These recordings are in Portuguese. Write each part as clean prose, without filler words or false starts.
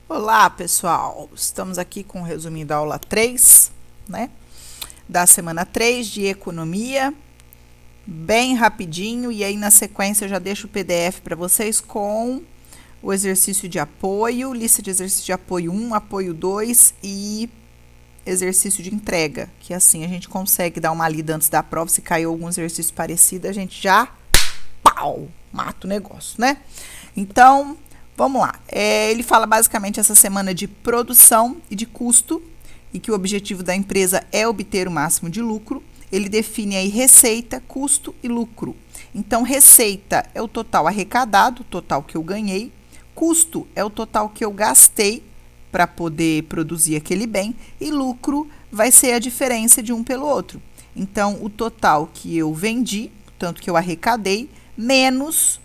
Olá, pessoal! Estamos aqui com o resuminho da aula 3, né? Da semana 3 de economia, bem rapidinho, e aí na sequência eu já deixo o PDF para vocês com o exercício de apoio, lista de exercício de apoio 1, apoio 2 e exercício de entrega, que assim a gente consegue dar uma lida antes da prova, se caiu algum exercício parecido, a gente já, pau, mata o negócio, né? Então, vamos lá. Ele fala basicamente essa semana de produção e de custo, e que o objetivo da empresa é obter o máximo de lucro. Ele define aí receita, custo e lucro. Então, receita é o total arrecadado, o total que eu ganhei. Custo é o total que eu gastei para poder produzir aquele bem. E lucro vai ser a diferença de um pelo outro. Então, o total que eu vendi, o tanto que eu arrecadei, menos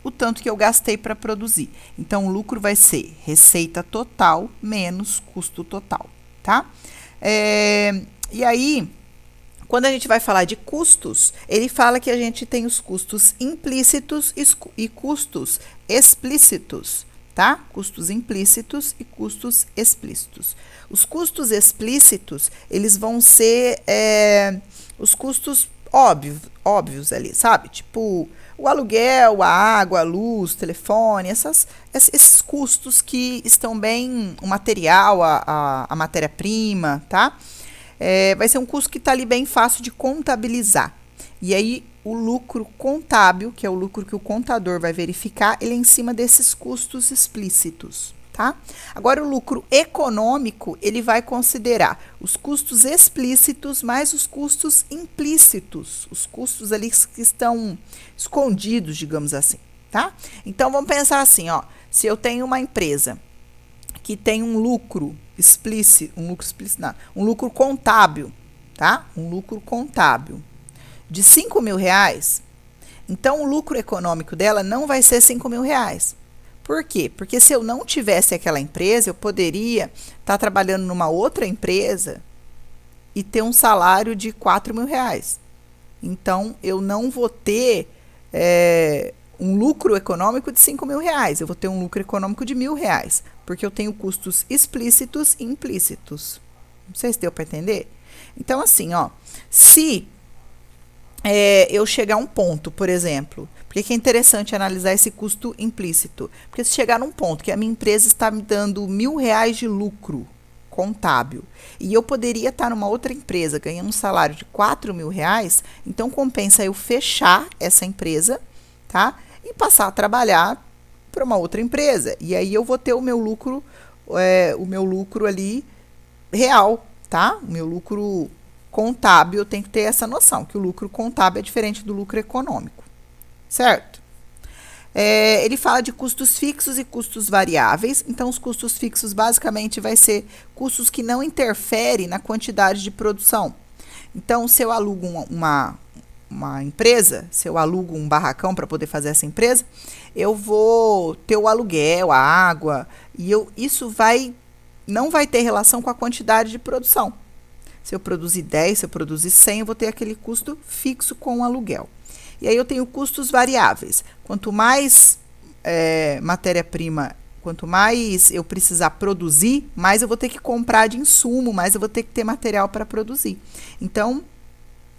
o tanto que eu gastei para produzir. Então, o lucro vai ser receita total menos custo total, tá? E aí, quando a gente vai falar de custos, ele fala que a gente tem os custos implícitos e custos explícitos, tá? Custos implícitos e custos explícitos. Os custos explícitos, eles vão ser os custos óbvios ali, sabe? Tipo, o aluguel, a água, a luz, o telefone, esses custos que estão bem, o material, a matéria-prima, tá? Vai ser um custo que está ali bem fácil de contabilizar. E aí, o lucro contábil, que é o lucro que o contador vai verificar, ele é em cima desses custos explícitos, tá? Agora, o lucro econômico, ele vai considerar os custos explícitos mais os custos implícitos, os custos ali que estão escondidos, digamos assim, tá? Então, vamos pensar assim, ó, se eu tenho uma empresa que tem um lucro explícito, um lucro contábil, tá? Um lucro contábil de R$ 5.000, então o lucro econômico dela não vai ser R$ 5.000. Por quê? Porque se eu não tivesse aquela empresa, eu poderia estar trabalhando numa outra empresa e ter um salário de R$ 4.000. Então, eu não vou ter um lucro econômico de R$ 5.000. Eu vou ter um lucro econômico de R$ 1.000, porque eu tenho custos explícitos e implícitos. Não sei se deu para entender. Então, assim, ó, se eu chegar a um ponto, por exemplo, por que é interessante analisar esse custo implícito? Porque se chegar num ponto que a minha empresa está me dando R$ 1.000 de lucro contábil, e eu poderia estar numa outra empresa ganhando um salário de R$ 4.000, então compensa eu fechar essa empresa, tá? E passar a trabalhar para uma outra empresa. E aí eu vou ter o meu lucro ali real, tá? O meu lucro contábil, eu tenho que ter essa noção, que o lucro contábil é diferente do lucro econômico, certo? Ele fala de custos fixos e custos variáveis. Então, os custos fixos, basicamente, vai ser custos que não interferem na quantidade de produção. Então, se eu alugo uma empresa, se eu alugo um barracão para poder fazer essa empresa, eu vou ter o aluguel, a água, e isso não vai ter relação com a quantidade de produção. Se eu produzir 10, se eu produzir 100, eu vou ter aquele custo fixo com o aluguel. E aí eu tenho custos variáveis. Quanto mais matéria-prima, quanto mais eu precisar produzir, mais eu vou ter que comprar de insumo, mais eu vou ter que ter material para produzir. Então,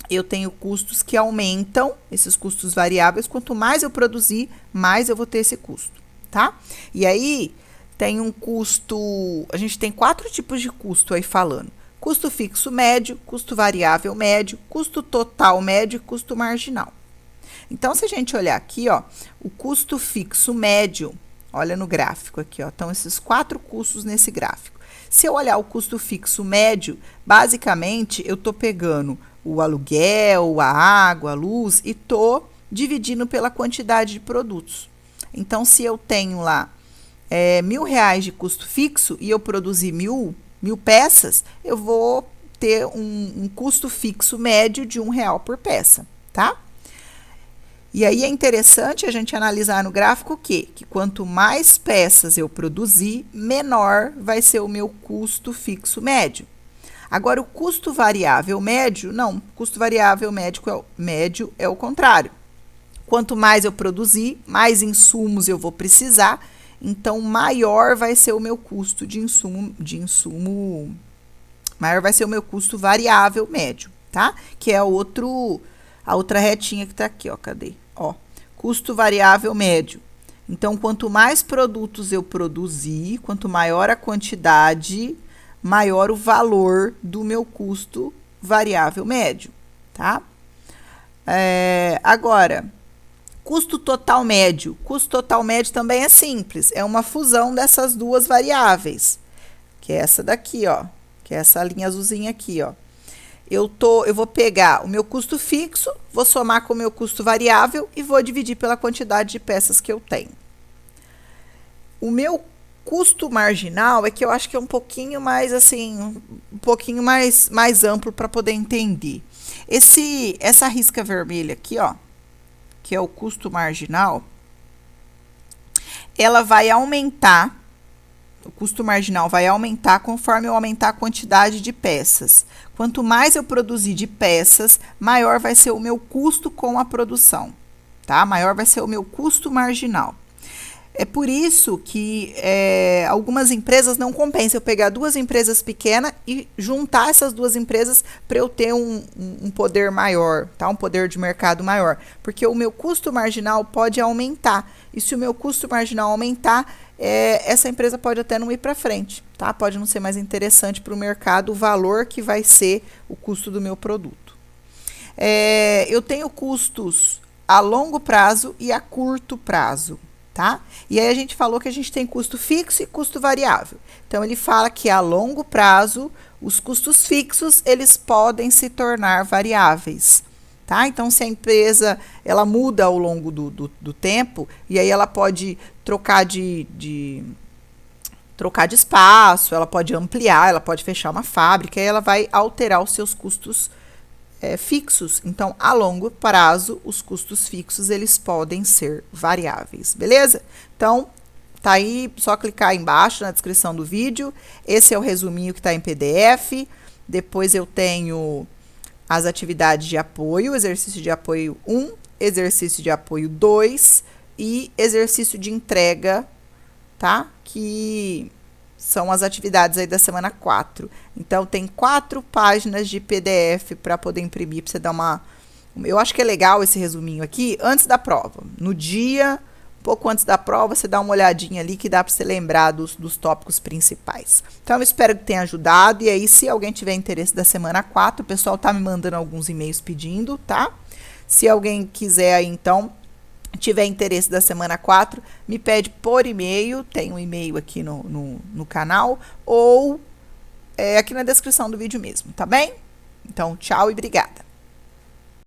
eu tenho custos que aumentam, esses custos variáveis. Quanto mais eu produzir, mais eu vou ter esse custo, tá? E aí, tem um custo... A gente tem 4 tipos de custo aí falando. Custo fixo médio, custo variável médio, custo total médio e custo marginal. Então, se a gente olhar aqui, ó, o custo fixo médio, olha no gráfico aqui, ó, estão esses 4 custos nesse gráfico. Se eu olhar o custo fixo médio, basicamente, eu estou pegando o aluguel, a água, a luz e estou dividindo pela quantidade de produtos. Então, se eu tenho lá R$ 1.000 de custo fixo e eu produzir mil peças, eu vou ter um custo fixo médio de R$ 1 por peça, tá? E aí é interessante a gente analisar no gráfico o quê? Que quanto mais peças eu produzir, menor vai ser o meu custo fixo médio. Agora, o custo variável médio, não, custo variável médio é o contrário. Quanto mais eu produzir, mais insumos eu vou precisar, então maior vai ser o meu custo maior vai ser o meu custo variável médio, tá? Que é a outra retinha que tá aqui, ó, cadê? Ó, custo variável médio. Então, quanto mais produtos eu produzir, quanto maior a quantidade, maior o valor do meu custo variável médio, tá? Agora, custo total médio. Custo total médio também é simples, é uma fusão dessas duas variáveis, que é essa daqui, ó, que é essa linha azulzinha aqui, ó. Eu vou pegar o meu custo fixo, vou somar com o meu custo variável e vou dividir pela quantidade de peças que eu tenho. O meu custo marginal é que eu acho que é um pouquinho mais assim, um pouquinho mais amplo para poder entender. Essa risca vermelha aqui, ó, que é o custo marginal, ela vai aumentar. O custo marginal vai aumentar conforme eu aumentar a quantidade de peças. Quanto mais eu produzir de peças, maior vai ser o meu custo com a produção, tá? Maior vai ser o meu custo marginal. É por isso que algumas empresas não compensam eu pegar duas empresas pequenas e juntar essas duas empresas para eu ter um poder maior, tá? Um poder de mercado maior. Porque o meu custo marginal pode aumentar. E se o meu custo marginal aumentar, essa empresa pode até não ir para frente, tá? Pode não ser mais interessante para o mercado o valor que vai ser o custo do meu produto. Eu tenho custos a longo prazo e a curto prazo. Tá? E aí a gente falou que a gente tem custo fixo e custo variável. Então, ele fala que a longo prazo, os custos fixos, eles podem se tornar variáveis. Tá? Então, se a empresa ela muda ao longo do tempo, e aí ela pode trocar trocar de espaço, ela pode ampliar, ela pode fechar uma fábrica, e aí ela vai alterar os seus custos fixos. Então, a longo prazo, os custos fixos, eles podem ser variáveis, beleza? Então, tá aí, só clicar aí embaixo na descrição do vídeo. Esse é o resuminho que está em PDF. Depois eu tenho as atividades de apoio, exercício de apoio 1, exercício de apoio 2 e exercício de entrega, tá? Que são as atividades aí da semana 4. Então, tem 4 páginas de PDF para poder imprimir, para você dar uma... Eu acho que é legal esse resuminho aqui, antes da prova. No dia, pouco antes da prova, você dá uma olhadinha ali que dá para você lembrar dos tópicos principais. Então, eu espero que tenha ajudado. E aí, se alguém tiver interesse da semana 4, o pessoal tá me mandando alguns e-mails pedindo, tá? Se alguém quiser aí, então, tiver interesse da semana 4, me pede por e-mail, tem um e-mail aqui no canal, ou aqui na descrição do vídeo mesmo, tá bem? Então, tchau e obrigada!